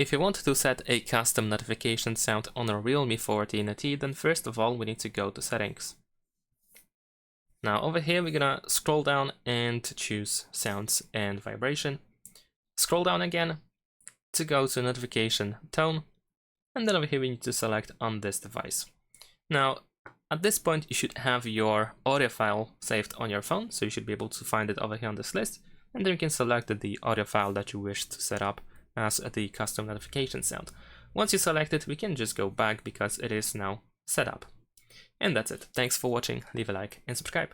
If you want to set a custom notification sound on a Realme 14T, then first of all we need to go to settings. Now over here we're gonna scroll down and choose sounds and vibration. Scroll down again to go to notification tone, and then over here we need to select on this device. Now at this point you should have your audio file saved on your phone, so you should be able to find it over here on this list, and then you can select the audio file that you wish to set up as the custom notification sound. Once you select it, we can just go back because it is now set up. And that's it. Thanks for watching, leave a like and subscribe.